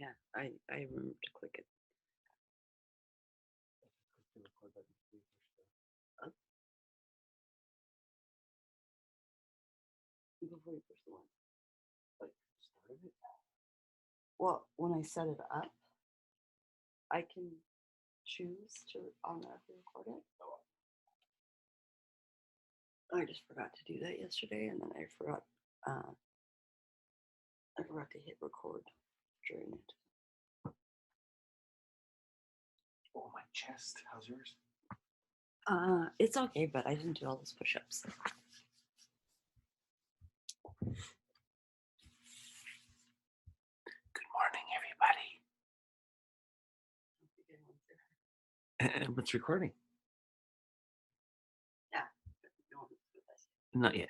Yeah, I remember to click it. Up. Before you push the one. Like, started it? Well, when I set it up, I can choose to automatically record it. I just forgot to do that yesterday, and then I forgot to hit record during it. Oh, my chest. How's yours? It's okay, but I didn't do all those push-ups. Good morning, everybody. What's recording? Yeah. Not yet.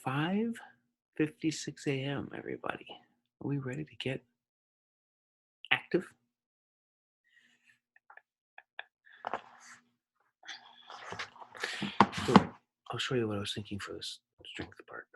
5:56 a.m. Everybody, are we ready to get active? So, I'll show you what I was thinking for this strength part.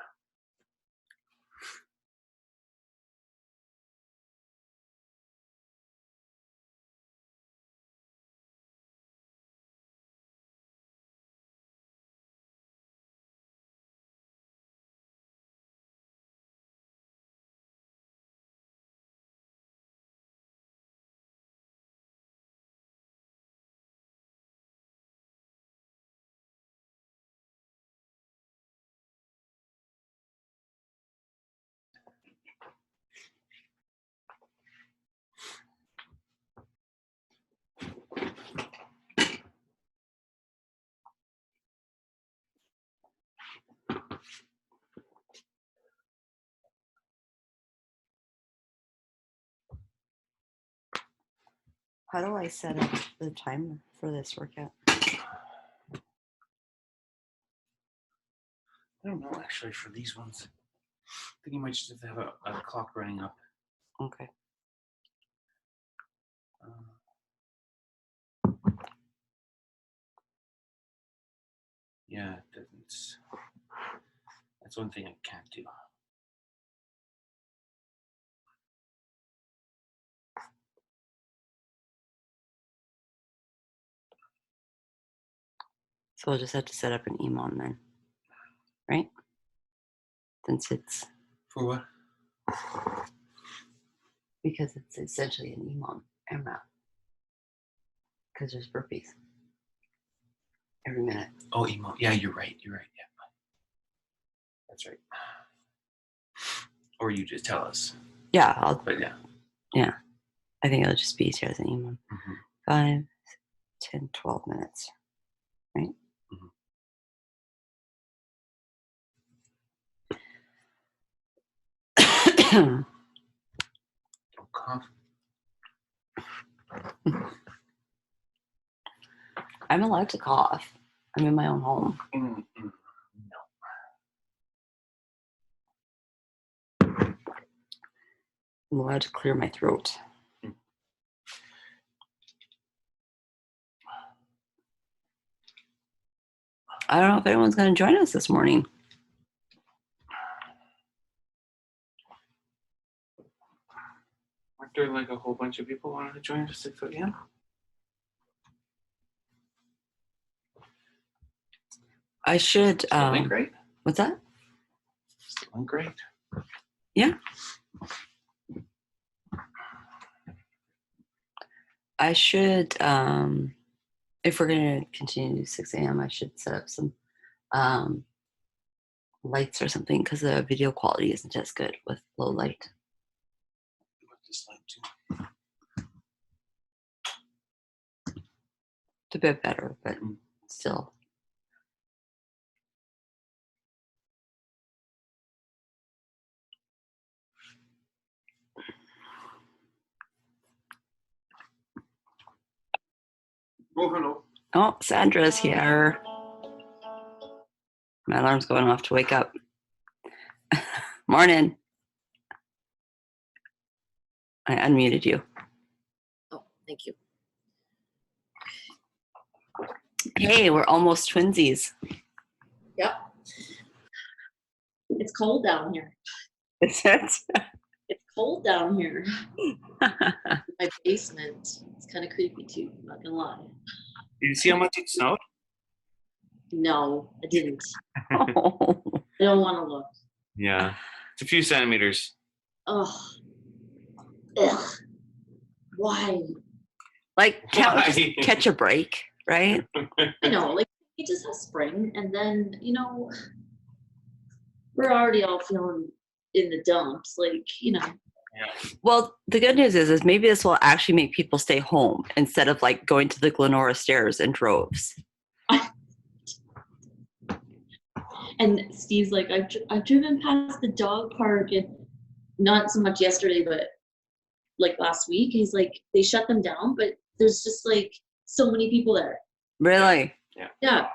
How do I set up the timer for this workout? I don't know, actually, for these ones. I think you might just have to have a clock running up. Okay. Yeah, that's one thing I can't do. So I'll just have to set up an EMON then, right? Since it's For what? because it's essentially an EMON MRAP. Because there's burpees every minute. Oh, emo. Yeah, you're right. Yeah, that's right. Or you just tell us. Yeah, But yeah. Yeah, I think it'll just be easier as an EMON. 5, 10, 12 minutes, right? Don't cough. I'm allowed to cough. I'm in my own home. No. I'm allowed to clear my throat. I don't know if anyone's going to join us this morning. Aren't there like a whole bunch of people wanting to join us at 6 a.m.? I should. Still ain't great. What's that? Still ain't great. Yeah. I should, if we're going to continue to 6 a.m., I should set up some lights or something because the video quality isn't as good with low light. This light too. It's a bit better, but still. Oh, hello. Oh, Sandra's here. My alarm's going off to wake up. Morning. I unmuted you. Oh, thank you. Hey, we're almost twinsies. Yep. It's cold down here. Is it? It's cold down here. My basement. It's kind of creepy too. I'm not gonna lie. Did you see how much it snowed? No, I didn't. Oh, I don't want to look. Yeah, it's a few centimeters. Oh, ugh. Why? like can't we just Why? catch a break, right? I know, like you just have spring, and then we're already all feeling in the dumps. Like Well, the good news is maybe this will actually make people stay home instead of like going to the Glenora stairs in droves. And Steve's like, I've driven past the dog park, and not so much yesterday, but like last week. He's like, they shut them down, but there's just like so many people there. Really? Yeah,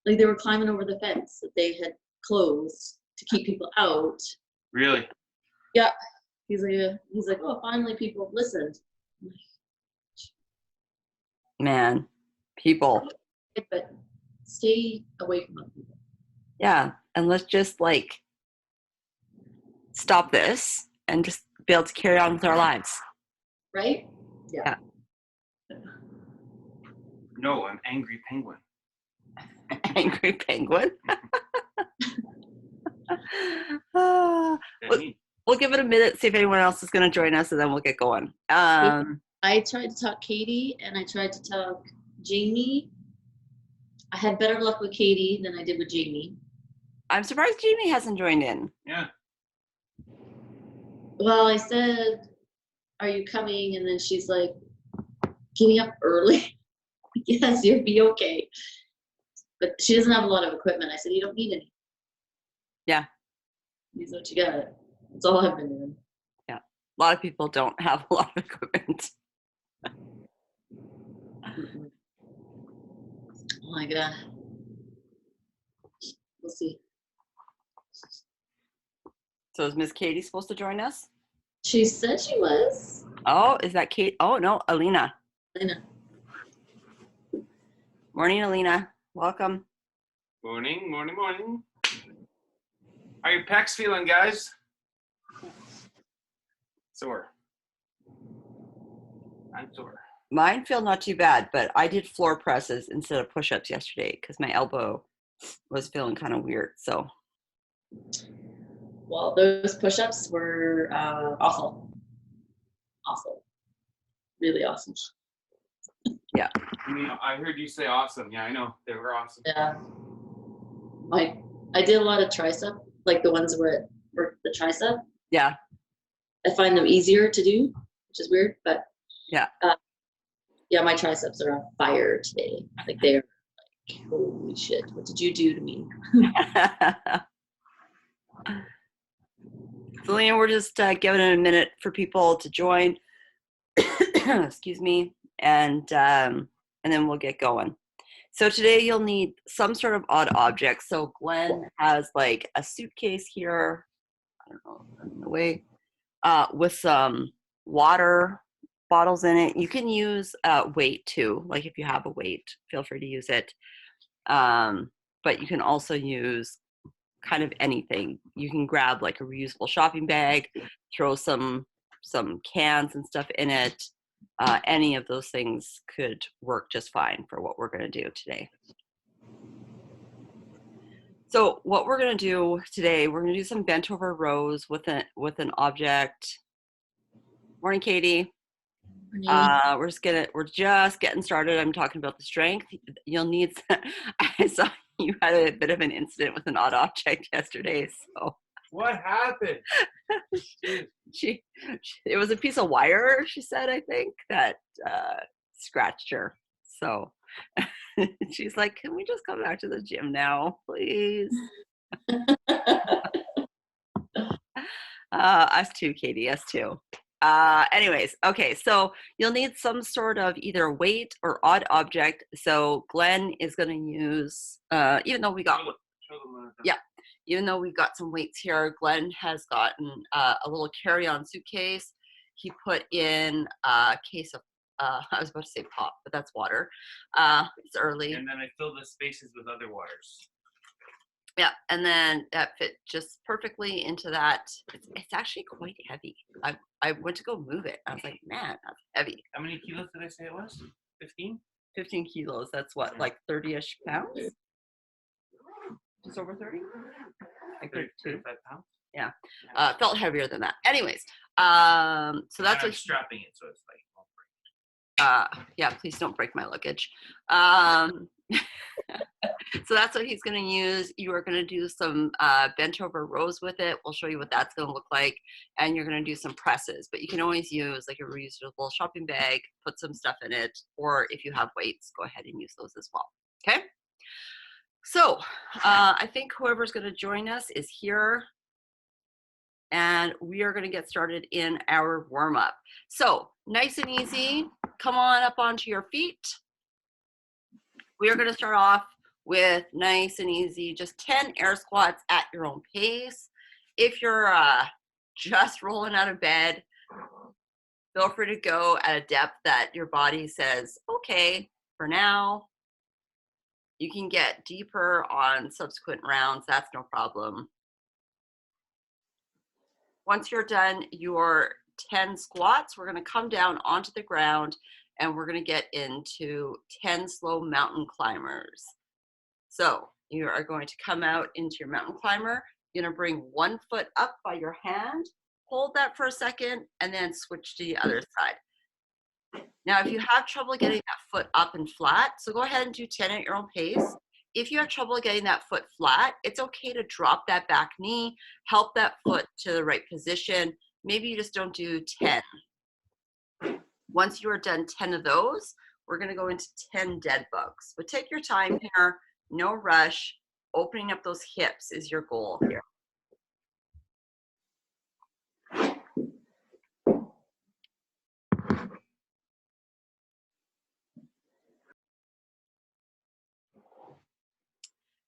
like they were climbing over the fence that they had closed to keep people out. Really? Yeah, he's like, oh, finally people have listened. Man, people. But stay away from other people. Yeah. And let's just like stop this and just be able to carry on with our lives. Right? Yeah. No, I'm angry penguin. Angry penguin. Ah, That mean? we'll give it a minute, see if anyone else is going to join us, and then we'll get going. I tried to talk Katie and I tried to talk Jamie. I had better luck with Katie than I did with Jamie. I'm surprised Jamie hasn't joined in. Yeah. Well, I said, are you coming? And then she's like, getting up early. Yes, you'll be okay. But she doesn't have a lot of equipment. I said, you don't need any. Yeah. Use what you got. That's all I've been doing. Yeah. A lot of people don't have a lot of equipment. Oh my God. We'll see. So is Miss Katie supposed to join us? She said she was. Oh, is that Kate? Oh, no, Alina. I know. Morning, Alina. Welcome. Morning, morning, morning. How are your pecs feeling, guys? Sore. I'm sore. Mine feel not too bad, but I did floor presses instead of push-ups yesterday because my elbow was feeling kind of weird. So Well, those push-ups were awful. Awful. Really awesome. I heard you say awesome. Yeah, I know. They were awesome. Yeah. I did a lot of tricep, like the ones where it worked the tricep. yeah, I find them easier to do, which is weird, but Yeah. Yeah, my triceps are on fire today. Like they're like, holy shit, what did you do to me? So, Alina, we're just giving it a minute for people to join. Excuse me, and then we'll get going. So today you'll need some sort of odd object. So Glenn has like a suitcase here, I don't know, in the way, with some water bottles in it. You can use weight too. Like if you have a weight, feel free to use it. But you can also use kind of anything. You can grab like a reusable shopping bag, throw some cans and stuff in it. Any of those things could work just fine for what we're going to do today. So what we're going to do today, we're going to do some bent over rows with an object. Morning, Katie. We're just getting started. I'm talking about the strength. You'll need. I saw you had a bit of an incident with an odd object yesterday. So What happened? it was a piece of wire. She said, I think that scratched her. So she's like, "Can we just come back to the gym now, please?" Us too, Katie. Us too. Anyways, okay, so you'll need some sort of either weight or odd object. So Glenn is going to use, even though we got, even though we've got some weights here, Glenn has gotten a little carry-on suitcase. He put in a case of, I was about to say pop, but that's water. It's early. And then I fill the spaces with other waters. Yeah, and then that fit just perfectly into that. It's actually quite heavy. I went to go move it. I was like, man, that's heavy. How many kilos did I say it was? 15? 15 kilos. That's what, like 30-ish pounds? Just over 30? I could too. 35 pounds? Yeah. Felt heavier than that. Anyways, so that's And I'm what strapping it, so it's like, yeah, please don't break my luggage. So that's what he's going to use. You are going to do some bent over rows with it. We'll show you what that's going to look like. And you're going to do some presses, but you can always use like a reusable shopping bag, put some stuff in it, or if you have weights, go ahead and use those as well. Okay. So I think whoever's going to join us is here. And we are going to get started in our warm up. So nice and easy. Come on up onto your feet. We are going to start off with nice and easy, just 10 air squats at your own pace. If you're just rolling out of bed, feel free to go at a depth that your body says, okay, for now. You can get deeper on subsequent rounds. That's no problem. Once you're done your 10 squats, we're going to come down onto the ground and we're going to get into 10 slow mountain climbers. So you are going to come out into your mountain climber. You're going to bring one foot up by your hand, hold that for a second, and then switch to the other side. Now, if you have trouble getting that foot up and flat, so go ahead and do 10 at your own pace. If you have trouble getting that foot flat, it's okay to drop that back knee, help that foot to the right position. Maybe you just don't do 10. Once you are done 10 of those, we're going to go into 10 dead bugs. But take your time here, no rush. Opening up those hips is your goal here.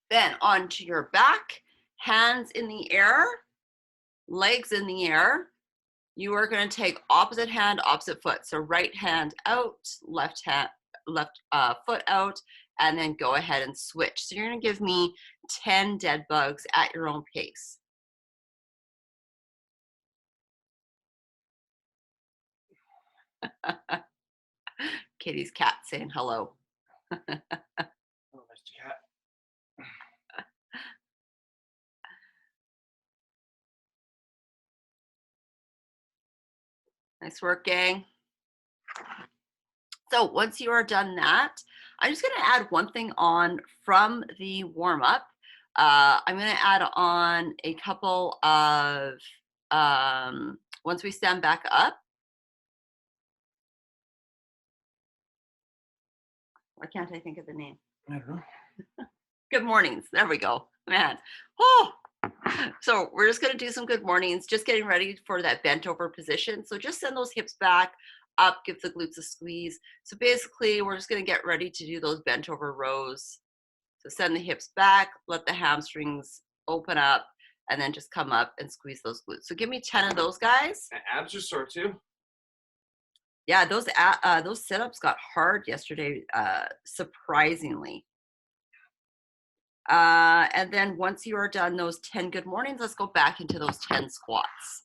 Then onto your back, hands in the air, legs in the air. You are going to take opposite hand, opposite foot. So right hand out, left foot out, and then go ahead and switch. So you're going to give me 10 dead bugs at your own pace. Kitty's cat saying hello. oh, Mr. Cat. Nice work, gang. So once you are done that, I'm just going to add one thing on from the warm-up. I'm going to add on a couple of, once we stand back up. Why can't I think of the name? I don't know. Good mornings. There we go. Man. Oh. So we're just going to do some good mornings, just getting ready for that bent over position. So just send those hips back up, give the glutes a squeeze. So basically, we're just going to get ready to do those bent over rows. So send the hips back, let the hamstrings open up, and then just come up and squeeze those glutes. So give me 10 of those, guys. My abs are sore too. Yeah, those sit-ups got hard yesterday, surprisingly. And then once you are done those 10 good mornings, let's go back into those 10 squats.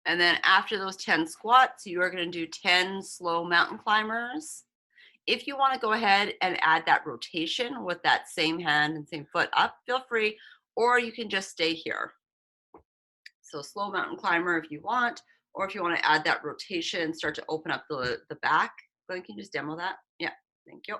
And then after those 10 squats, you are going to do 10 slow mountain climbers. If you want to go ahead and add that rotation with that same hand and same foot up, feel free, or you can just stay here. So slow mountain climber if you want, or if you want to add that rotation, start to open up the back. Glenn, can you just demo that? Yeah, thank you.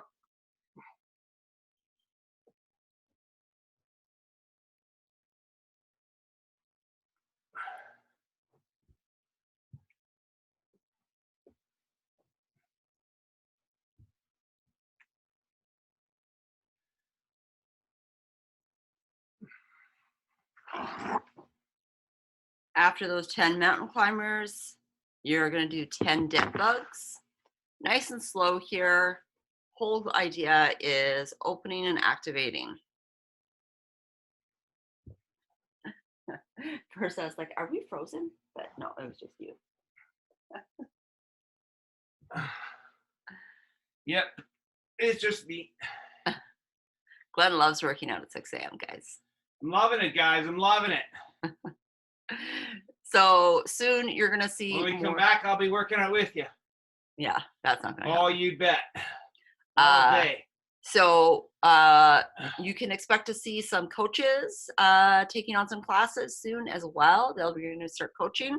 After those 10 mountain climbers, you're going to do 10 dead bugs. nice and slow here. Whole idea is opening and activating. First, I was like, "Are we frozen?" But no, it was just you. Yep. It's just me. Glenn loves working out at 6 a.m., guys. I'm loving it, guys. I'm loving it. So soon you're gonna see. When we come more- back, I'll be working out with you. Yeah, that's not gonna Oh, happen. you bet. All day. So you can expect to see some coaches taking on some classes soon as well. They'll be going to start coaching.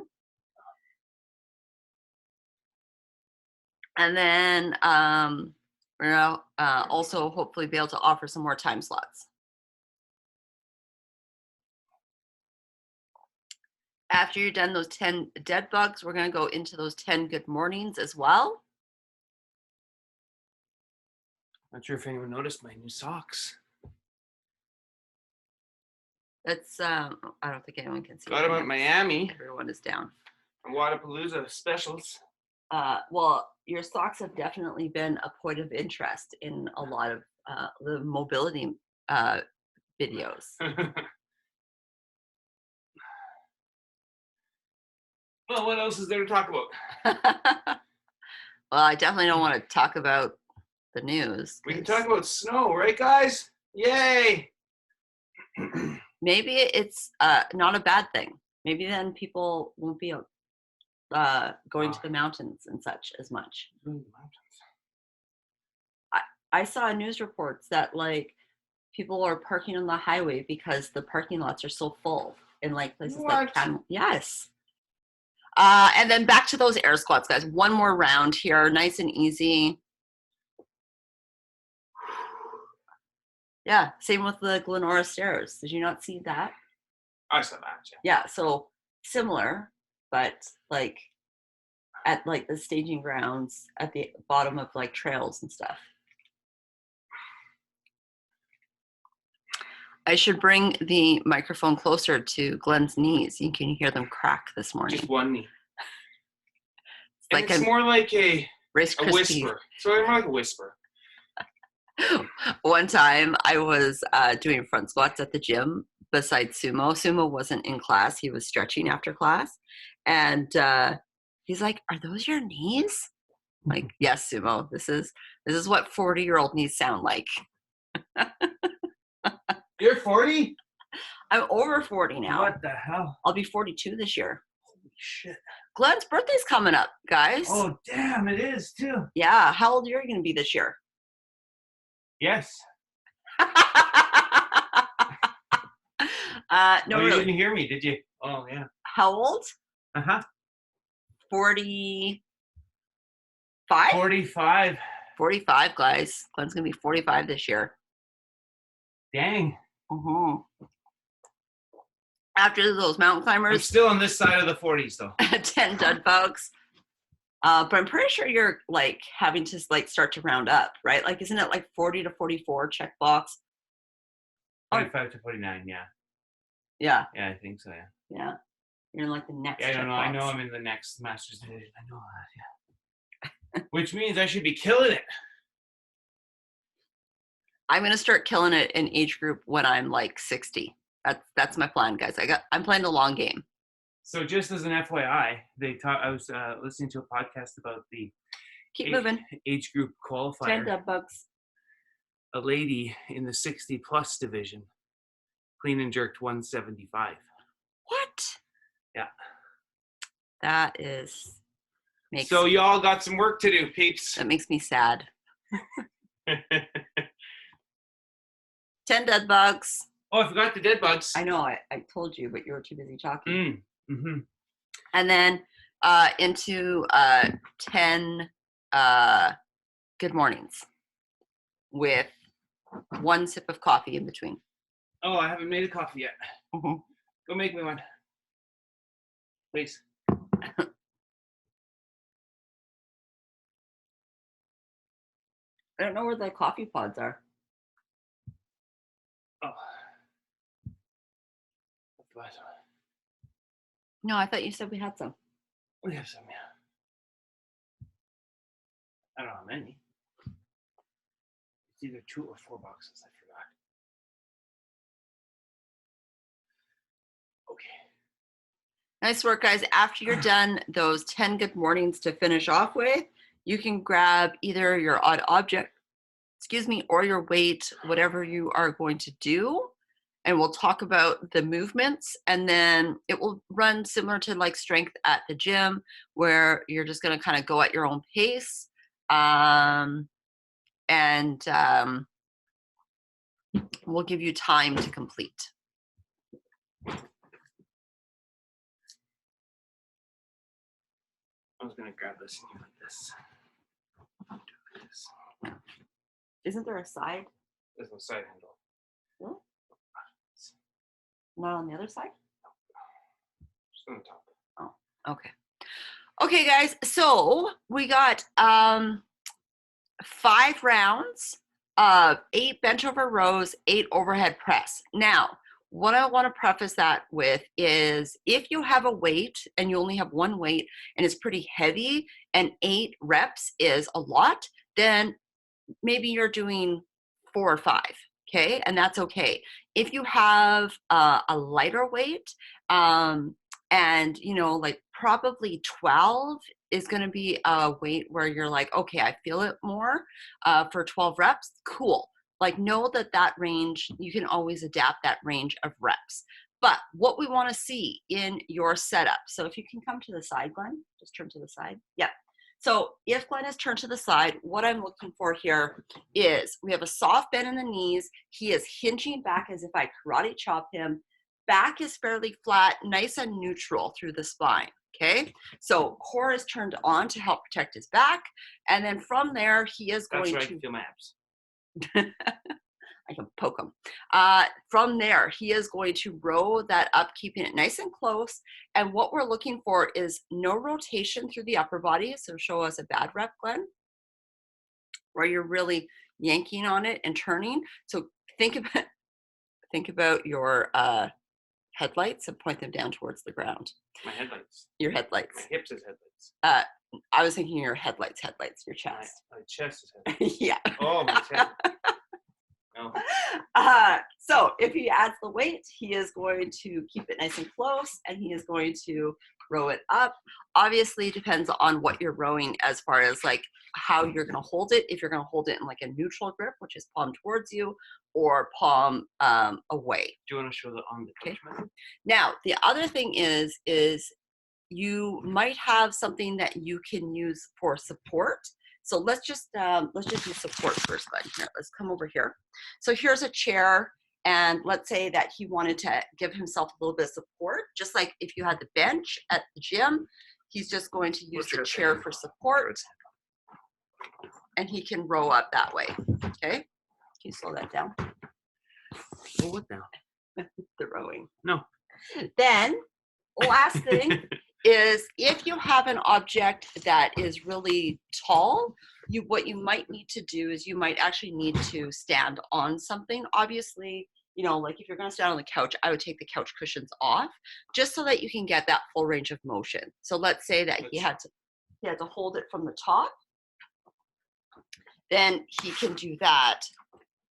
And then we're going to also hopefully be able to offer some more time slots. After you're done those 10 dead bugs, we're going to go into those 10 good mornings as well. Not sure if anyone noticed my new socks. That's I don't think anyone can see. Got them it. at Miami. Everyone is down. From Wadapalooza specials. Well, your socks have definitely been a point of interest in a lot of the mobility videos. Well, what else is there to talk about? Well, I definitely don't want to talk about the news. We can 'cause talk about snow, right, guys? Yay! maybe it's not a bad thing. Maybe then people won't be going to the mountains and such as much. I saw news reports that like people are parking on the highway because the parking lots are so full in like places like What? Canada. Yes. And then back to those air squats, guys. One more round here, nice and easy. Yeah, same with the Glenora stairs. Did you not see that? I saw that. Yeah, so similar, but like at like the staging grounds at the bottom of like trails and stuff. I should bring the microphone closer to Glenn's knees. You can hear them crack this morning. Just one knee. It's like It's a more like a Rice Krispie. whisper. So more like a whisper. One time I was doing front squats at the gym beside Sumo. Sumo wasn't in class. He was stretching after class. And he's like, "Are those your knees?" I'm like, "Yes, Sumo. This is what 40-year-old knees sound like." You're 40? I'm over 40 now. What the hell? I'll be 42 this year. Holy shit. Glenn's birthday's coming up, guys. Oh, damn, it is too. Yeah. How old are you going to be this year? Yes. No, You really. didn't hear me, did you? Oh, yeah. How old? Uh-huh. 45? 45. 45, guys. Glenn's going to be 45 this year. Dang. Mm-hmm. After those mountain I'm climbers, still on this side of the 40s, though. 10 dead bugs. But I'm pretty sure you're like having to like start to round up, right? Like, isn't it like 40 to 44 checkbox? 45 to 49, yeah. Yeah, Yeah, I think so, yeah. yeah. You're in like the next. Yeah, I don't know. I know checkbox. I'm in the next Masters Division. I know that, yeah. Which means I should be killing it. I'm gonna start killing it in age group when I'm like 60. That's my plan, guys. I'm playing the long game. So just as an FYI, I was listening to a podcast about the Keep moving. age group 10 qualifier. dead bugs. A lady in the 60 plus division clean and jerked 175. What? Yeah. That is So y'all got some work to do, peeps. that makes me sad. 10 dead bugs. Oh, I forgot the dead bugs. I know, I told you, but you were too busy talking. Mm-hmm. And then into 10 good mornings with one sip of coffee in between. Oh, I haven't made a coffee yet. Mhm. Go make me one. Please. I don't know where the coffee pods are. Oh. That's the last one. No, I thought you said we had some. We have some, yeah. I don't know how many. It's either 2 or 4 boxes. I forgot. Okay. Nice work, guys. After you're done those 10 good mornings to finish off with, you can grab either your odd object, or your weight, whatever you are going to do. And we'll talk about the movements, and then it will run similar to like strength at the gym, where you're just going to kind of go at your own pace. We'll give you time to complete. I was gonna grab this and do like this. Do like this. Isn't there a side? There's no side handle. Really? Not on the other side? Just on the top. Oh, okay. Okay, guys. So we got 5 rounds of 8 bench over rows, 8 overhead press. Now, what I want to preface that with is if you have a weight and you only have one weight and it's pretty heavy and 8 reps is a lot, then maybe you're doing 4 or 5, okay? And that's okay. If you have a lighter weight, and like probably 12 is going to be a weight where you're like, okay, I feel it more for 12 reps, cool. Like, know that range, you can always adapt that range of reps. But what we want to see in your setup, so if you can come to the side, Glenn, just turn to the side. Yep. So if Glenn is turned to the side, what I'm looking for here is we have a soft bend in the knees. He is hinging back as if I karate chop him. Back is fairly flat, nice and neutral through the spine, okay? So core is turned on to help protect his back. And then from there, he is going That's where to... I can feel my abs. I can poke him. From there, he is going to row that up, keeping it nice and close. And what we're looking for is no rotation through the upper body. So show us a bad rep, Glenn, where you're really yanking on it and turning. So think about your headlights and point them down towards the ground. My headlights. Your headlights. My hips is headlights. I was thinking your headlights, your chest. My chest is headlights. Yeah. Oh, my chest. No. So if he adds the weight, he is going to keep it nice and close, and he is going to row it up. Obviously, it depends on what you're rowing as far as like how you're going to hold it. If you're going to hold it in like a neutral grip, which is palm towards you, or palm away. Do you want to show the on the coach method? Now, the other thing is you might have something that you can use for support. So let's just do support first, Glenn. Here, let's come over here. So here's a chair, and let's say that he wanted to give himself a little bit of support, just like if you had the bench at the gym. He's just going to use the chair for support, and he can row up that way. Okay, can you slow that down? Oh, what now? The rowing. No. Then last thing is if you have an object that is really tall, what you might need to do is you might actually need to stand on something. Obviously, like if you're going to stand on the couch, I would take the couch cushions off just so that you can get that full range of motion. So let's say that he had to hold it from the top. Then he can do that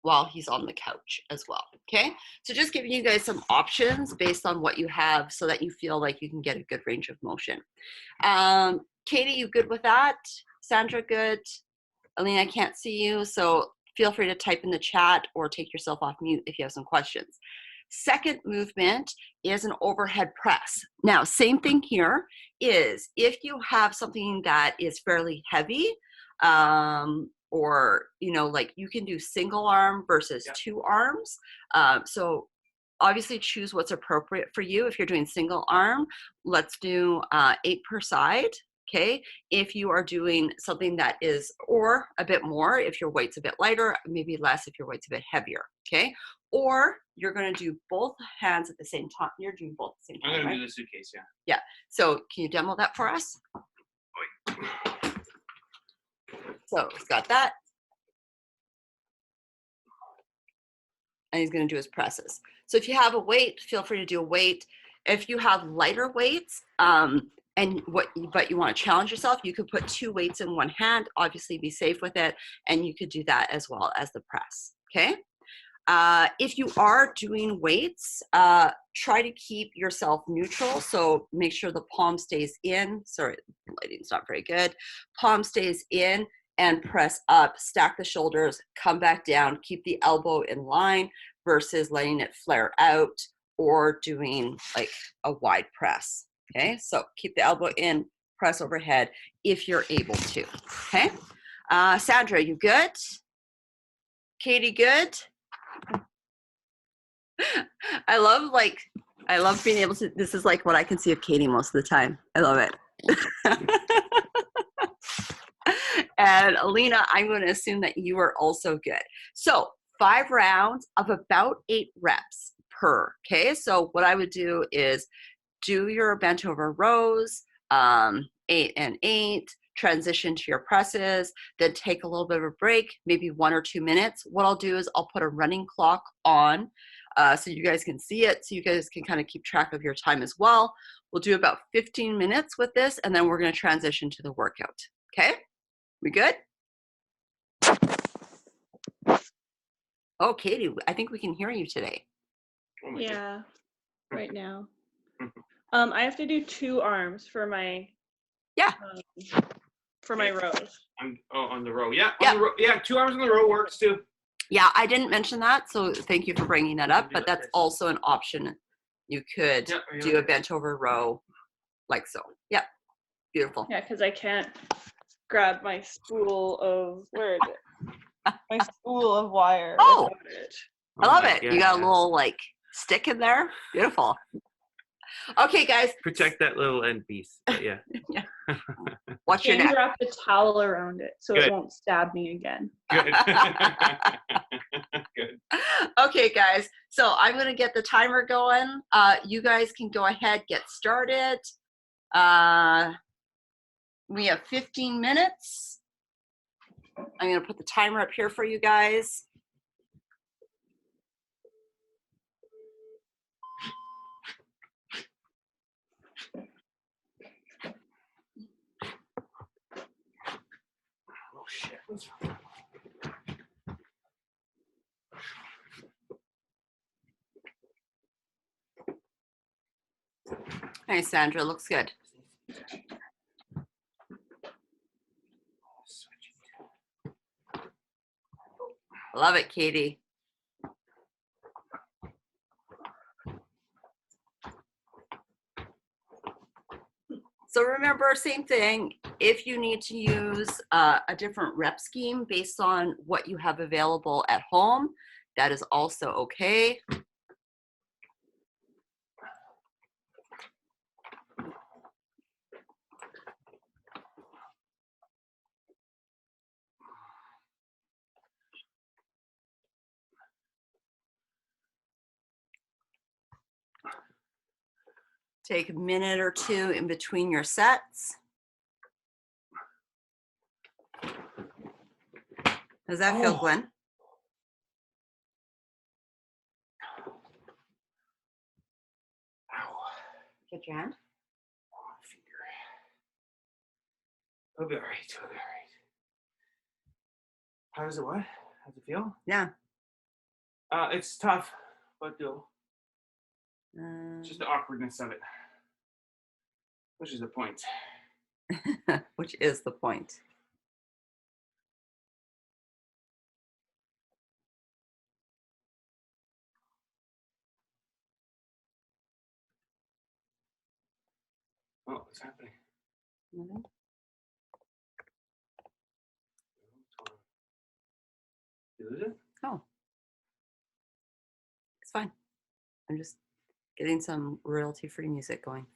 while he's on the couch as well, okay? So just giving you guys some options based on what you have so that you feel like you can get a good range of motion. Katie, you good with that? Sandra, good? Alina, I can't see you, so feel free to type in the chat or take yourself off mute if you have some questions. Second movement is an overhead press. Now, same thing here is if you have something that is fairly heavy, or like you can do single arm versus 2 arms. So obviously choose what's appropriate for you. If you're doing single arm, let's do 8 per side. Okay. If you are doing something that is, or a bit more, if your weight's a bit lighter, maybe less if your weight's a bit heavier. Okay. Or you're going to do both hands at the same time. You're doing both at the same time. I'm going right? to do the suitcase, yeah. Yeah. So can you demo that for us? So he's got that. And he's going to do his presses. So if you have a weight, feel free to do a weight. If you have lighter weights, and but you want to challenge yourself, you could put 2 weights in one hand, obviously be safe with it, and you could do that as well as the press. Okay. If you are doing weights, try to keep yourself neutral. So make sure the palm stays in. Sorry, the lighting's not very good. Palm stays in and press up, stack the shoulders, come back down, keep the elbow in line versus letting it flare out or doing like a wide press. Okay, so keep the elbow in, press overhead if you're able to. Okay, Sandra, you good? Katie, good? I love being able to, this is like what I can see of Katie most of the time. I love it. And Alina, I'm going to assume that you are also good. So 5 rounds of about 8 reps per. Okay, so what I would do is do your bent over rows, 8 and 8, transition to your presses, then take a little bit of a break, maybe 1 or 2 minutes. What I'll do is I'll put a running clock on so you guys can see it, so you guys can kind of keep track of your time as well. We'll do about 15 minutes with this, and then we're going to transition to the workout. Okay, we good? Oh, Katie, I think we can hear you today. Oh my Yeah, right now. I have to do 2 arms for my rows. On the row. Yeah, Yeah. on the row. Yeah, 2 arms on the row works too. Yeah, I didn't mention that, so thank you for bringing that up, Do but like that's this. also an option. You could Yeah, or you do like a bent over row like so. Yep, beautiful. Yeah, because I can't grab my spool of my spool of wire Oh. without it. I love my it. You God, got a yeah. little like stick in there. Beautiful. Okay, guys, Protect that little end piece. But yeah. watch your James neck. wrapped a towel around it so Good. it won't stab me again. Good. Good. Okay, guys, so I'm going to get the timer going. You guys can go ahead, get started. We have 15 minutes. I'm going to put the timer up here for you guys. Oh shit. Hey, Sandra, looks good. Love it, Katie. So remember, same thing, if you need to use a different rep scheme based on what you have available at home, that is also okay. Take a minute or 2 in between your sets. Does that feel, Glenn? Ow. Get your hand. Oh, my finger. It'll be all right. It'll be all right. How does it what? How does it feel? Yeah. It's tough, but doable. Just the awkwardness of it, which is the point. Which is the point. Oh, what's happening? Mhm. You lose it? Oh, it's fine. I'm just getting some royalty-free music going,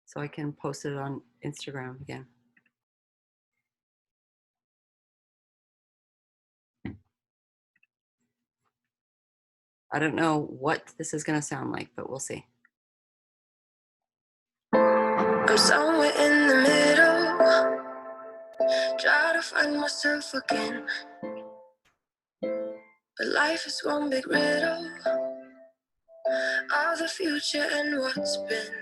so I can post it on Instagram again. I don't know what this is going to sound like, but we'll see. I'm somewhere in the middle, try to find myself again. But life is one big riddle. All the future and what's been.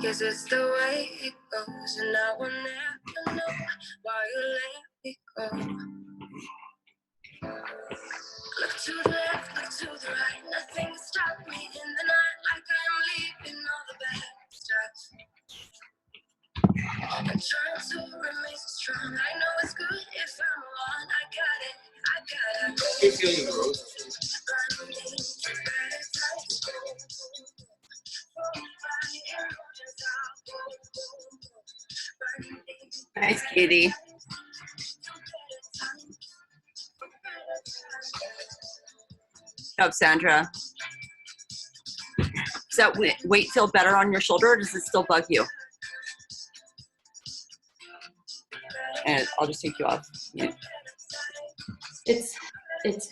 Guess it's the way it goes, and I will never know why you let me go. Look to the left, look to the right, nothing can stop me in the night, like I'm leaving all the bad stuff. I'm trying to remain so strong. I know it's good if I'm alone. I got it, Good feeling, Rose. Nice, Katie. Good job, Sandra. Does that weight feel better on your shoulder, or does it still bug you? And I'll just take you off. Yeah. It's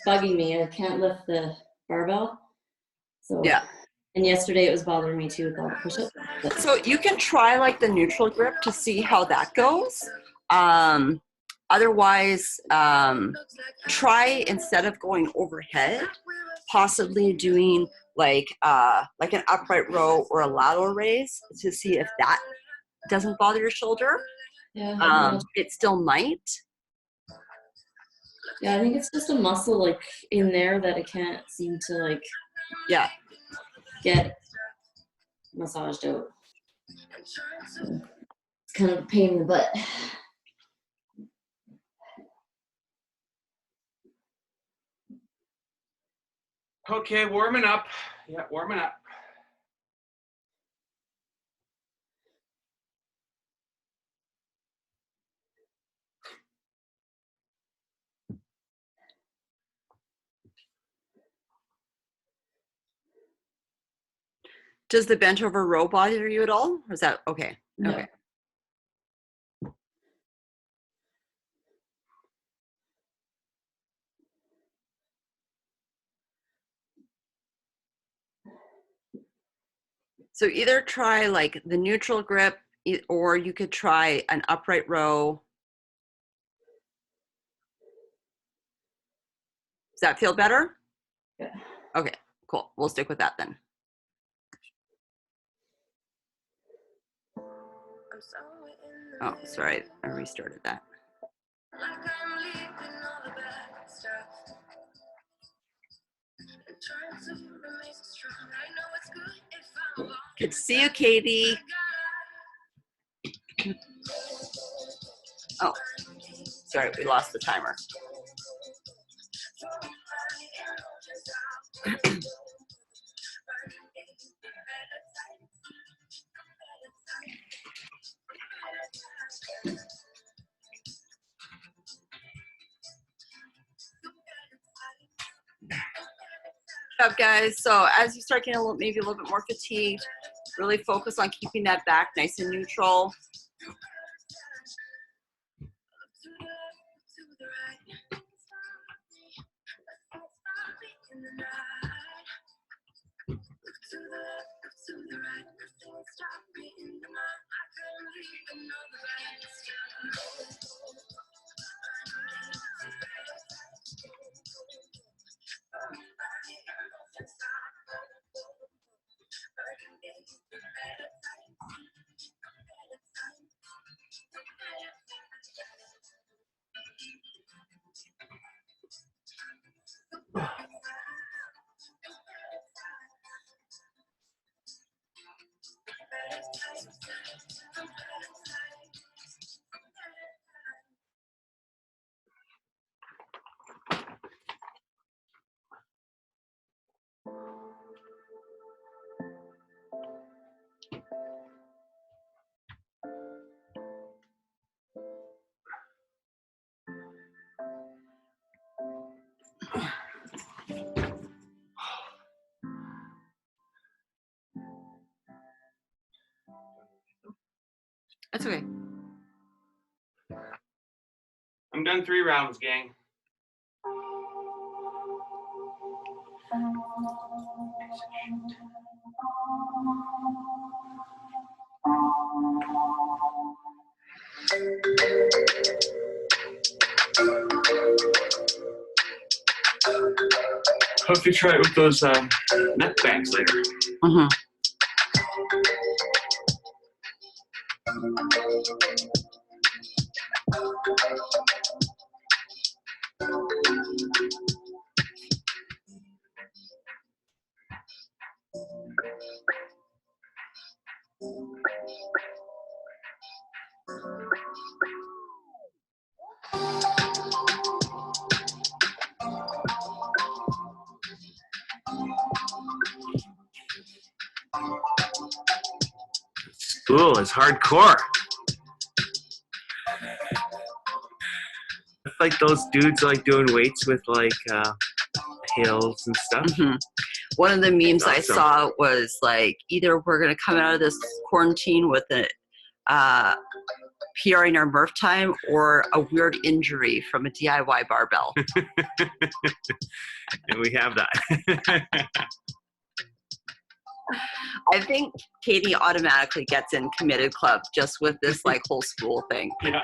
bugging me. I can't lift the barbell. So Yeah. And yesterday it was bothering me too with all the push-ups. But So you can try like the neutral grip to see how that goes. Otherwise, try, instead of going overhead, possibly doing like an upright row or a lateral raise to see if that doesn't bother your shoulder. yeah, It still might. yeah, I think it's just a muscle like in there that I can't seem to like Yeah. get massaged out. It's kind of a pain in the butt. Okay, warming up. Yeah, warming up. Does the bent over row bother you at all? Or is that okay? No. Okay. So either try like the neutral grip, or you could try an upright row. Does that feel better? Yeah. Okay, cool. We'll stick with that then. Oh, sorry. I restarted that. Good to see you, Katie. Oh, sorry, we lost the timer. Good job, guys. So as you start getting maybe a little bit more fatigued, really focus on keeping that back nice and neutral. That's okay. I'm done 3 rounds, gang. I'll have to try it with those neck bands later. Mhm. Spool is hardcore. It's like those dudes like doing weights with like pails and stuff. Mhm. One of the memes I Awesome. saw was like, either we're going to come out of this quarantine with a PRing our Murph time or a weird injury from a DIY barbell. And we have that. I think Katie automatically gets in committed club just with this like whole spool thing. Yeah.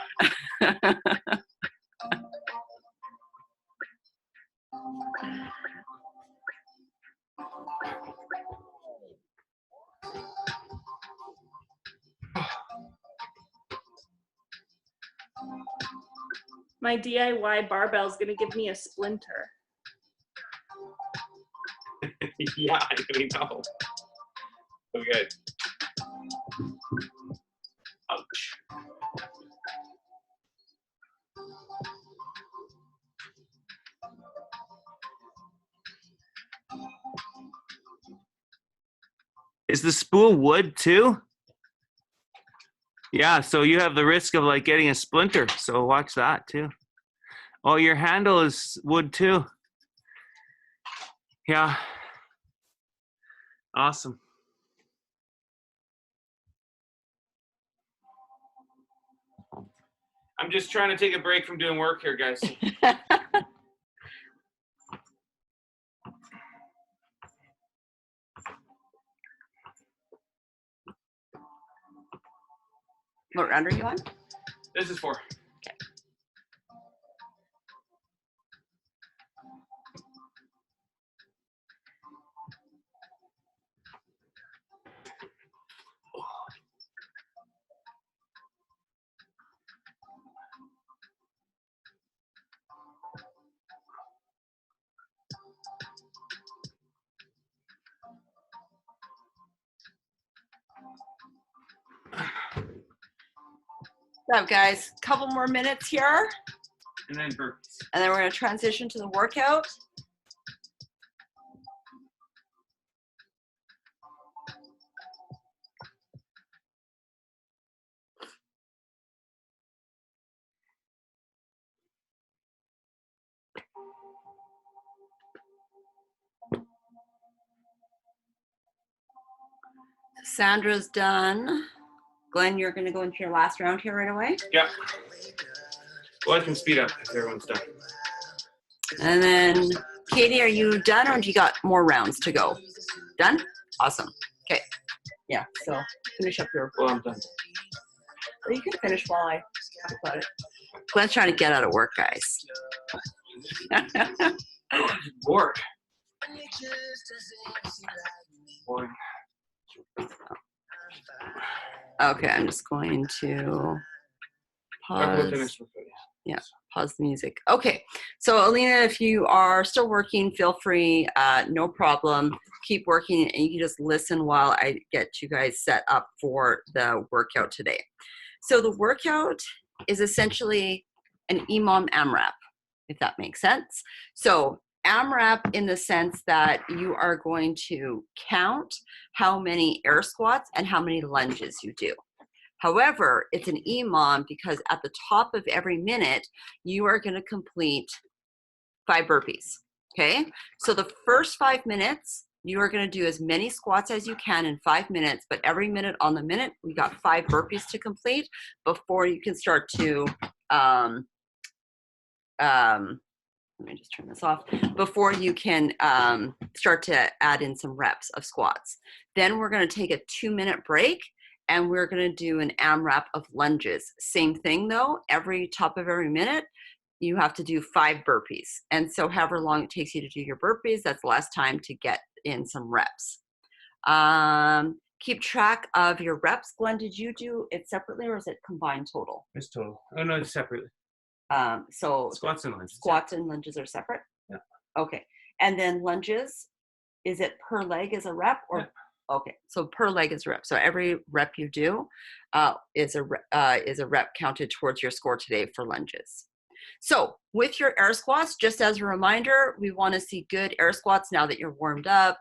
My DIY barbell's gonna give me a splinter. Yeah, we know. So good. Ouch. Is the spool wood too? Yeah, so you have the risk of like getting a splinter. So watch that too. Oh, your handle is wood too. Yeah. Awesome. I'm just trying to take a break from doing work here, guys. What round are you on? This is for. What's up, guys? Couple more minutes here, And then burpees. and then we're going to transition to the workout. Sandra's done. Glenn, you're going to go into your last round here right away. Yep. Well, I can speed up if everyone's done. And then, Katie, are you done or do you got more rounds to go? Done? Awesome. Okay. Yeah, so finish up your. Well, I'm done. Or you can finish while I talk about it. Glenn's trying to get out of work, guys. Bored. Boring. Okay, I'm just going to pause. Yeah, pause the music. Okay, so Alina, if you are still working, feel free, no problem. Keep working and you can just listen while I get you guys set up for the workout today. So the workout is essentially an EMOM AMRAP, if that makes sense. So AMRAP in the sense that you are going to count how many air squats and how many lunges you do. However, it's an EMOM because at the top of every minute, you are going to complete 5 burpees, okay? So the first 5 minutes, you are going to do as many squats as you can in 5 minutes, but every minute on the minute, we got 5 burpees to complete before you can start to, let me just turn this off, before you can start to add in some reps of squats. Then we're going to take a 2-minute break and we're going to do an AMRAP of lunges. Same thing though, every top of every minute, you have to do 5 burpees. And so however long it takes you to do your burpees, that's less time to get in some reps. Keep track of your reps. Glenn, did you do it separately or is it combined total? It's total. Oh no, it's separately. So Squats and lunges. squats and lunges are separate? Yeah. Okay. And then lunges, is it per leg as a rep or? Yeah. Okay, so per leg is a rep. So every rep you do is a rep counted towards your score today for lunges. So with your air squats, just as a reminder, we want to see good air squats now that you're warmed up.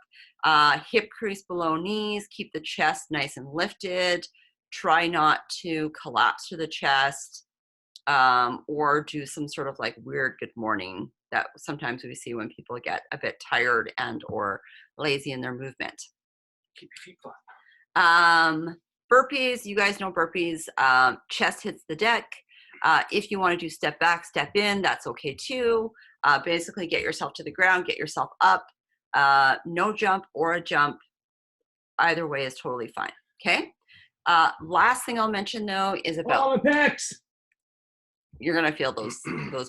Hip crease below knees, keep the chest nice and lifted. Try not to collapse to the chest or do some sort of like weird good morning that sometimes we see when people get a bit tired and or lazy in their movement. Keep your feet flat. Burpees, you guys know burpees, chest hits the deck. If you want to do step back, step in, that's okay too. Basically get yourself to the ground, get yourself up. No jump or a jump, either way is totally fine, okay? Last thing I'll mention though is about pecs. you're gonna feel those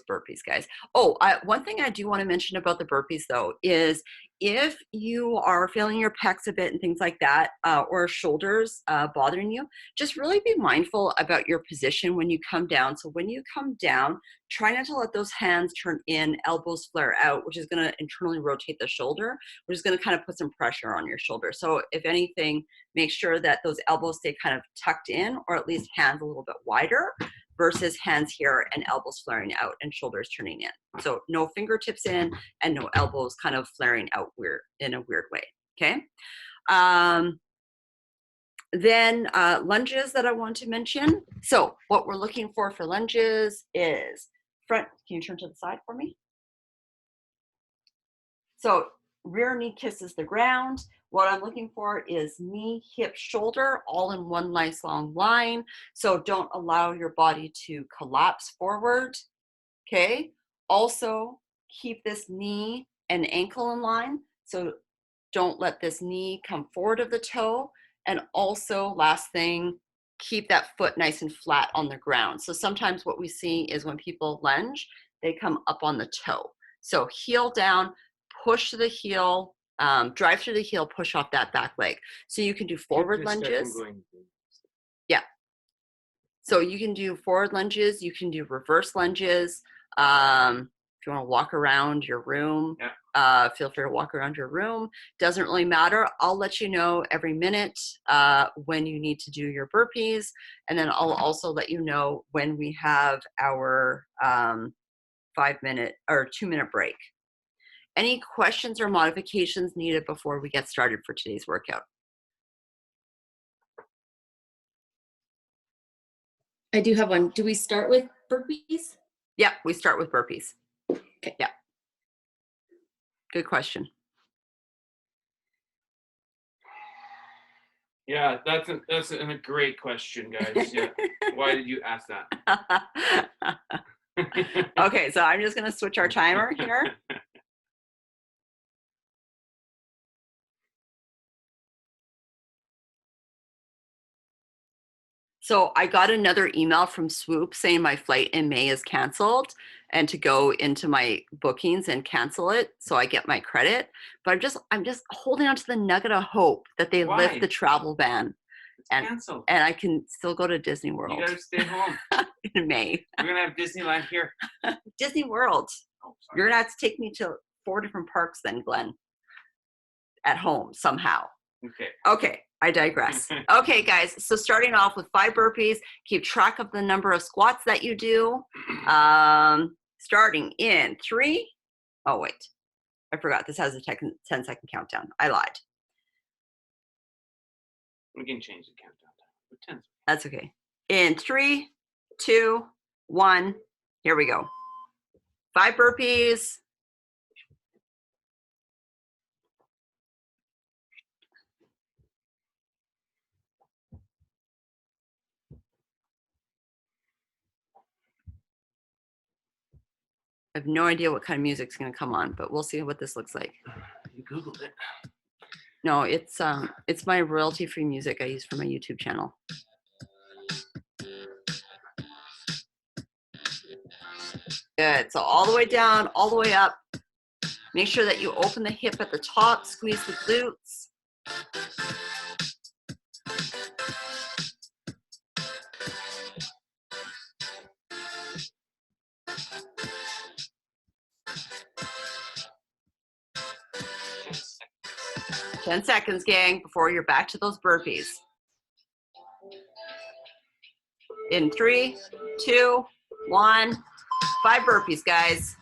burpees, guys. Oh, one thing I do want to mention about the burpees though is if you are feeling your pecs a bit and things like that, or shoulders bothering you, just really be mindful about your position when you come down. So when you come down, try not to let those hands turn in, elbows flare out, which is going to internally rotate the shoulder, which is going to kind of put some pressure on your shoulder. So if anything, make sure that those elbows stay kind of tucked in, or at least hands a little bit wider, versus hands here and elbows flaring out and shoulders turning in. So no fingertips in and no elbows kind of flaring out weird in a weird way, okay? Then lunges that I want to mention. So what we're looking for lunges is front, can you turn to the side for me? So rear knee kisses the ground. What I'm looking for is knee, hip, shoulder, all in one nice long line. So don't allow your body to collapse forward, okay? Also, keep this knee and ankle in line. So don't let this knee come forward of the toe. And also, last thing, keep that foot nice and flat on the ground. So sometimes what we see is when people lunge, they come up on the toe. So heel down, push to the heel, drive through the heel, push off that back leg. So you can do forward lunges. Yeah. So you can do forward lunges, you can do reverse lunges. If you want to walk around your room, feel free to walk around your room. Doesn't really matter. I'll let you know every minute when you need to do your burpees. And then I'll also let you know when we have our 5-minute or 2-minute break. Any questions or modifications needed before we get started for today's workout? I do have one. Do we start with burpees? Yeah, we start with burpees. Okay. Yeah. Good question. Yeah, that's a great question, guys. Yeah. Why did you ask that? Okay, so I'm just going to switch our timer here. So I got another email from Swoop saying my flight in May is canceled and to go into my bookings and cancel it so I get my credit. But I'm just holding on to the nugget of hope that they lift the travel ban It's canceled. and I can still go to Disney World. You gotta stay home. In May. We're gonna have Disneyland here. Disney World. Oh, sorry. You're gonna have to take me to 4 different parks then, Glenn. At home somehow. Okay, I digress. Okay, guys, so starting off with 5 burpees, keep track of the number of squats that you do. Starting in 3, oh wait, I forgot, this has a 10-second countdown. I lied. We can change the countdown time. 10. That's okay. In 3, 2, 1, here we go. 5 burpees. I have no idea what kind of music's going to come on, but we'll see what this looks like. You Googled it. No, it's my royalty-free music I use for my YouTube channel. Good. So all the way down, all the way up. Make sure that you open the hip at the top, squeeze the glutes. 10 seconds, gang, before you're back to those burpees. In 3, 2, 1. 5 burpees, guys.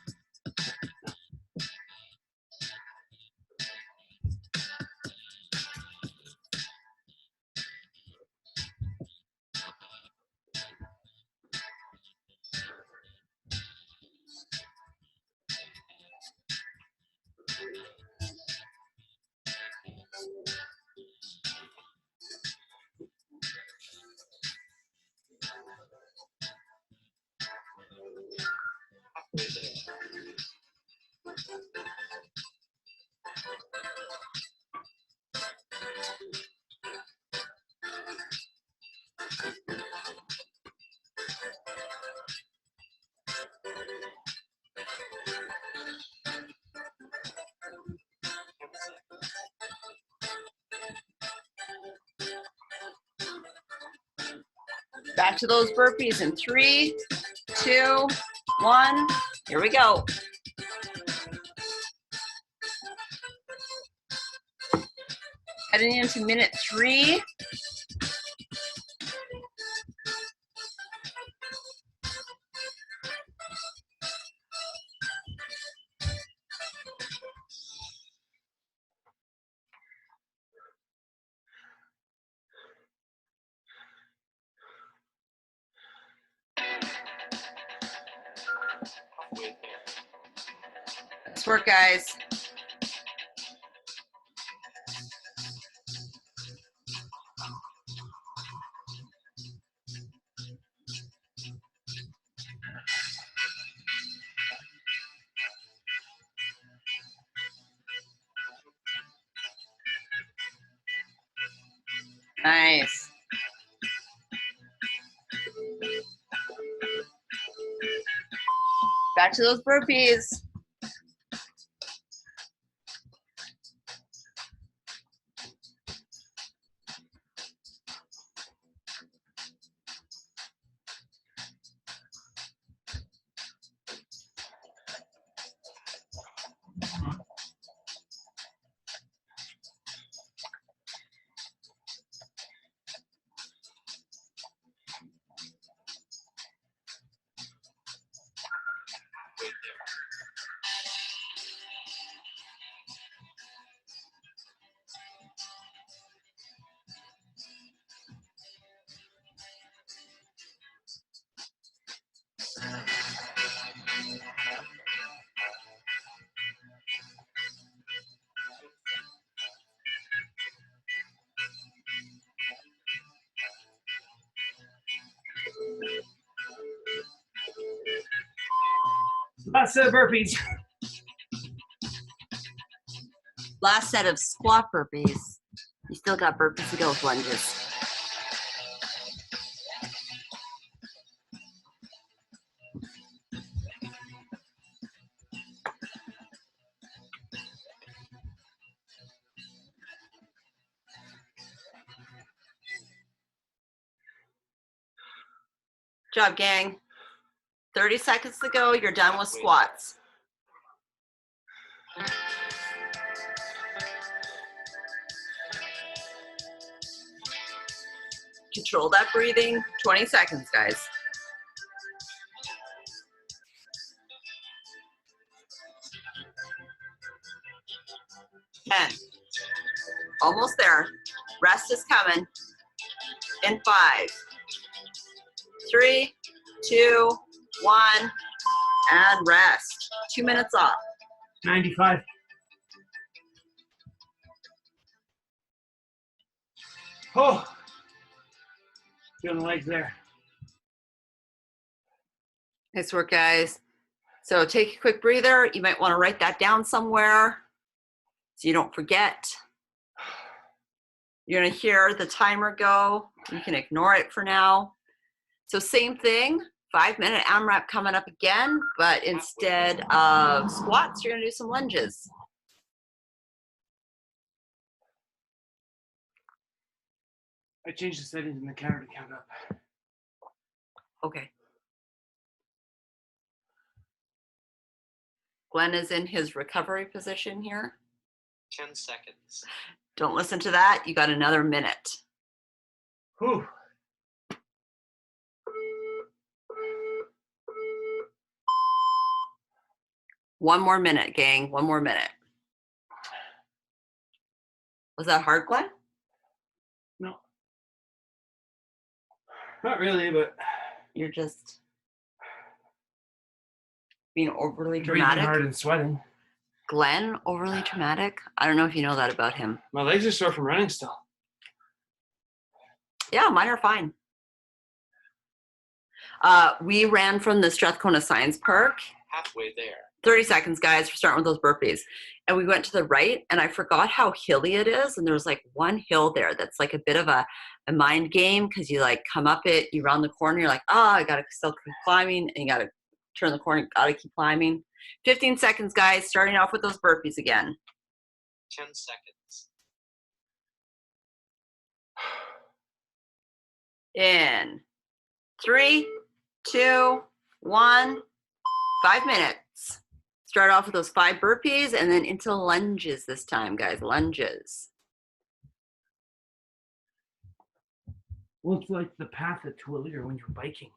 Back to those burpees in 3, 2, 1. Here we go. Heading into minute 3. Nice work, guys. Nice. Back to those burpees. Last set of burpees. Last set of squat burpees. You still got burpees to go with lunges. Good job, gang. 30 seconds to go. You're done with squats. Control that breathing. 20 seconds, guys. 10. Almost there. Rest is coming. In 5, 3, 2, 1, and rest. 2 minutes off. 95. Oh, feeling the legs there. Nice work, guys. So take a quick breather. You might want to write that down somewhere so you don't forget. You're going to hear the timer go. You can ignore it for now. So same thing. 5-minute AMRAP coming up again, but instead of squats, you're gonna do some lunges. I changed the settings in the counter to count up. Okay. Glenn is in his recovery position here. 10 seconds. Don't listen to that. You got another minute. Whew. One more minute, gang. One more minute. Was that hard, Glenn? No. Not really, but You're just being overly breathing dramatic. hard and sweating. Glenn, overly dramatic? I don't know if you know that about him. My legs are sore from running still. Yeah, mine are fine. We ran from the Strathcona Science Park. Halfway there. 30 seconds, guys. We're starting with those burpees. And we went to the right, and I forgot how hilly it is. And there's like one hill there that's like a bit of a mind game because you like come up it, you round the corner, you're like, I got to still keep climbing, and you got to turn the corner, got to keep climbing. 15 seconds, guys. Starting off with those burpees again. 10 seconds. In 3, 2, 1, 5 minutes. Start off with those 5 burpees and then into lunges this time, guys. Lunges. Well, it's like the path at Twilliger when you're biking.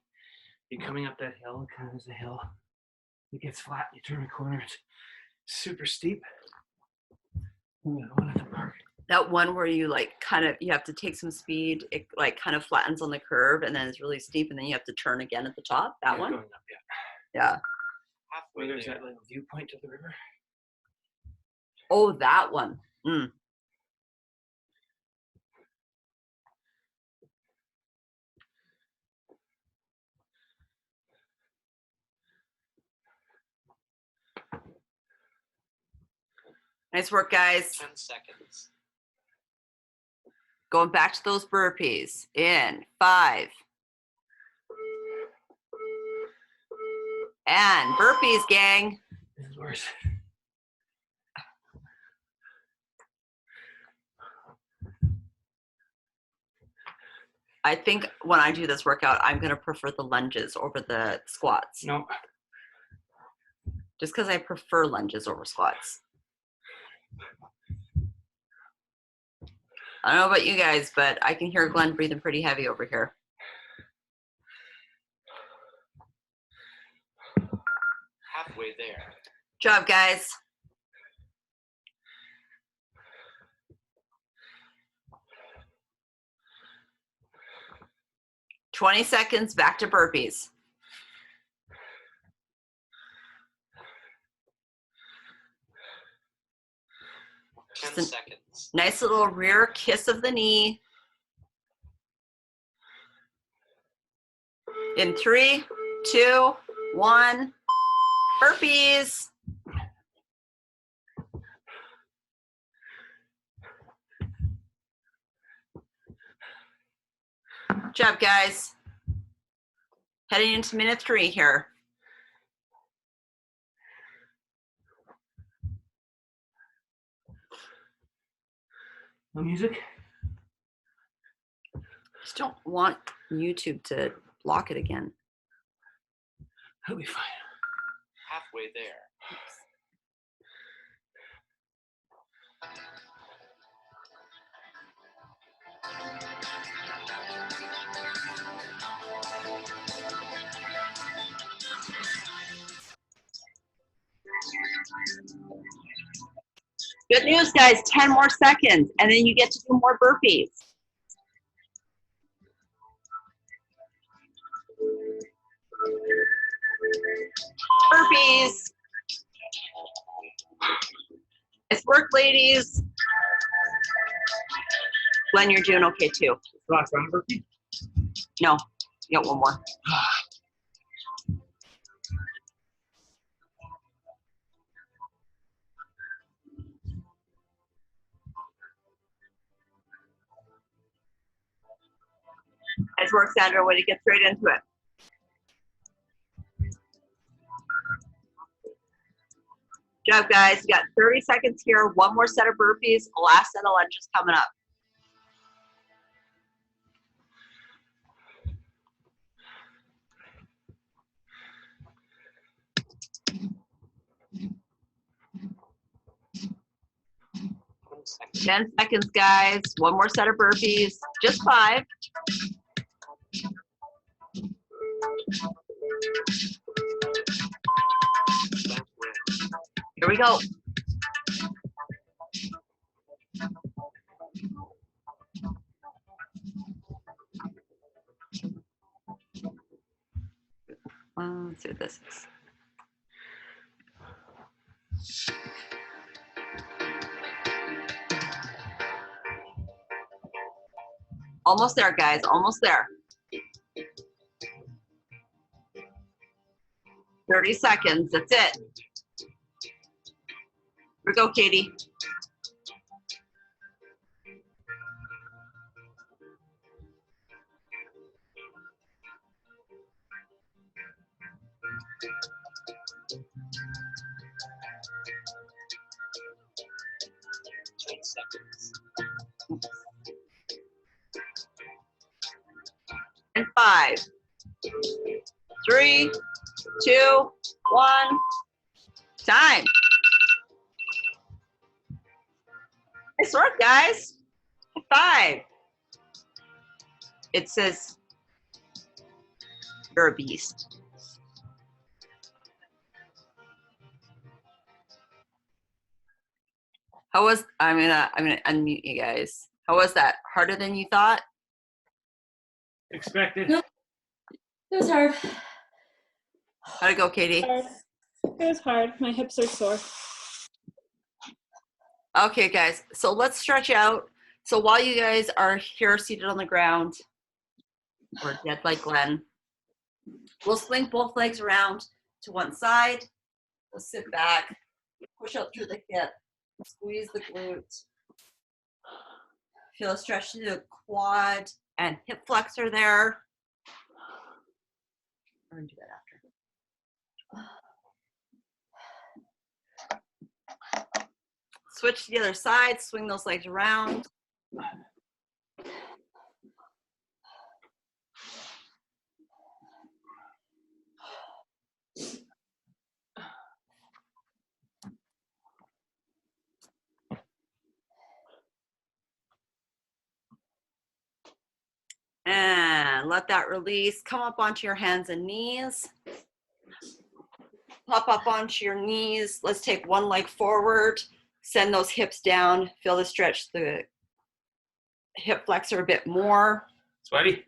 You're coming up that hill, it kind of is a hill. It gets flat, you turn a corner, it's super steep. And the one at the park. That one where you like kind of, you have to take some speed. It like kind of flattens on the curve and then it's really steep and then you have to turn again at the top. That Yeah, one? going up, Yeah. Halfway Where there's there. that little viewpoint to the river. Oh, that one. Mm. Nice work, guys. 10 seconds. Going back to those burpees. In 5. And burpees, gang. This is worse. I think when I do this workout, I'm going to prefer the lunges over the squats. No. Just because I prefer lunges over squats. I don't know about you guys, but I can hear Glenn breathing pretty heavy over here. Halfway there. Good job, guys. "20 seconds, back to burpees. Ten Just a seconds. nice little rear kiss of the knee. In 3, 2, 1, burpees. Good job, guys. Heading into minute 3 here. No music? Just don't want YouTube to block it again. That'll be fine. Halfway there. Good news, guys, 10 more seconds, and then you get to do more burpees. Burpees. Nice work, ladies. Glenn, you're doing okay too. Last round burpee? No, you got one more. Nice work, Sandra. Way to get straight into it. Good job, guys. You got 30 seconds here. One more set of burpees. Last set of lunges coming up. Seconds. 10 seconds, guys. One more set of burpees. Just 5. Here we go. Let's see what this is. Almost there, guys. Almost there. 30 seconds. That's it. Here we go, Katie. Seconds. And 5, 3, 2, 1. Time. Nice work, guys. High 5. It says you're a beast. How was, I'm gonna unmute you guys. How was that? Harder than you thought? Expected. It was hard. How'd it go, Katie? Hard. It was hard. My hips are sore. Okay, guys, so let's stretch out. So while you guys are here seated on the ground, or dead like Glenn, we'll swing both legs around to one side. We'll sit back, push out through the hip, squeeze the glutes. Feel a stretch through the quad and hip flexor there. We're gonna do that after. Switch to the other side, swing those legs around. And let that release. Come up onto your hands and knees. Pop up onto your knees. Let's take one leg forward. Send those hips down. Feel the stretch, the hip flexor a bit more. Sweaty.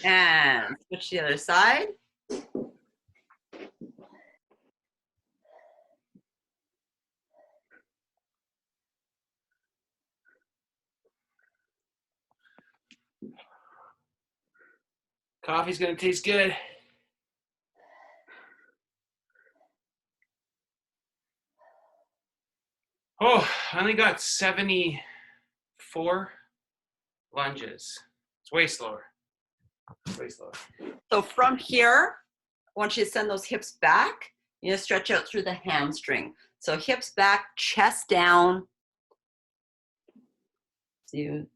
And switch to the other side. Coffee's gonna taste good. Oh, I only got 74 lunges. It's way slower. Way slower. So from here, I want you to send those hips back. You know, stretch out through the hamstring. So hips back, chest down. So you,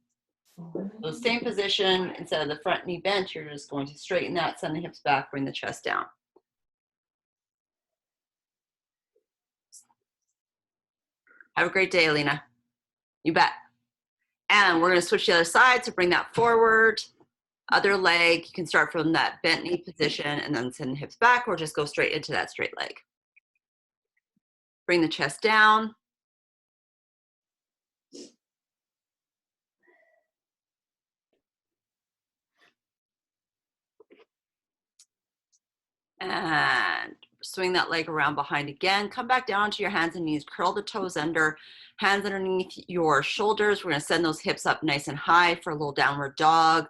the same position, instead of the front knee bent, you're just going to straighten that, send the hips back, bring the chest down. Have a great day, Alina. You bet. And we're going to switch to the other side, so bring that forward. Other leg, you can start from that bent knee position and then send the hips back, or just go straight into that straight leg. Bring the chest down. And swing that leg around behind again. Come back down to your hands and knees. Curl the toes under. Hands underneath your shoulders. We're going to send those hips up nice and high for a little downward dog.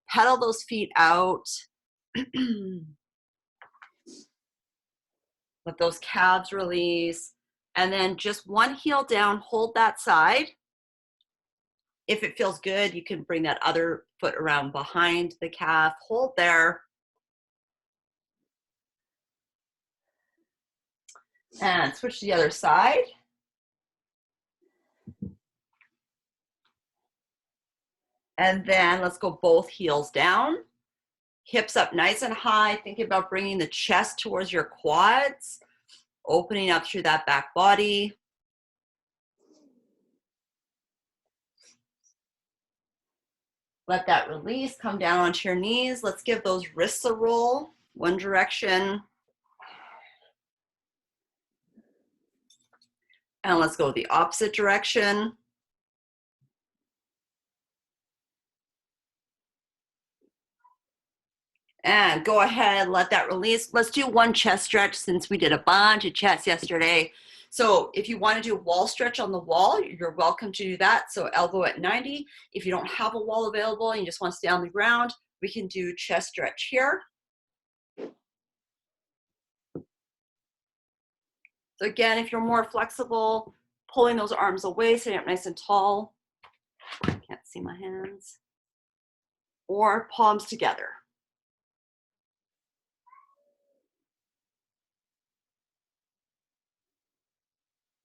pedal those feet out. Let those calves release. And then just one heel down, hold that side. If it feels good, you can bring that other foot around behind the calf. Hold there. And switch to the other side. And then let's go both heels down. Hips up nice and high. Think about bringing the chest towards your quads, opening up through that back body. Let that release, come down onto your knees. Let's give those wrists a roll, one direction. And let's go the opposite direction. And go ahead, let that release. Let's do one chest stretch since we did a bunch of chest yesterday. So if you want to do a wall stretch on the wall, you're welcome to do that. So elbow at 90. If you don't have a wall available and you just want to stay on the ground, we can do chest stretch here. So again, if you're more flexible, pulling those arms away, sitting up nice and tall. Can't see my hands. Or palms together.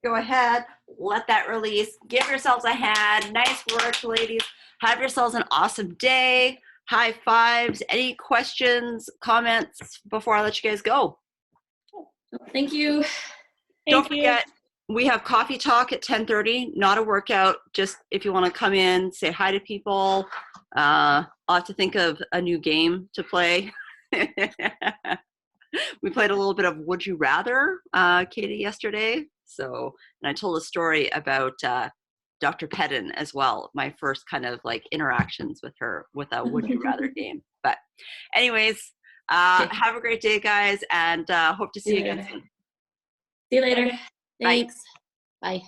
Go ahead, let that release. Give yourselves a hand. Nice work, ladies. Have yourselves an awesome day. High fives. Any questions, comments before I let you guys go? Thank you. Don't forget, we have coffee talk at 10:30. Not a workout. Just if you want to come in, say hi to people. I'll have to think of a new game to play. We played a little bit of Would You Rather, Katie, yesterday. So, and I told a story about Dr. Pedden as well. My first kind of like interactions with her with a Would You Rather game. But anyways, have a great day, guys, and hope to see you again soon. See you later. Bye. Thanks. Bye.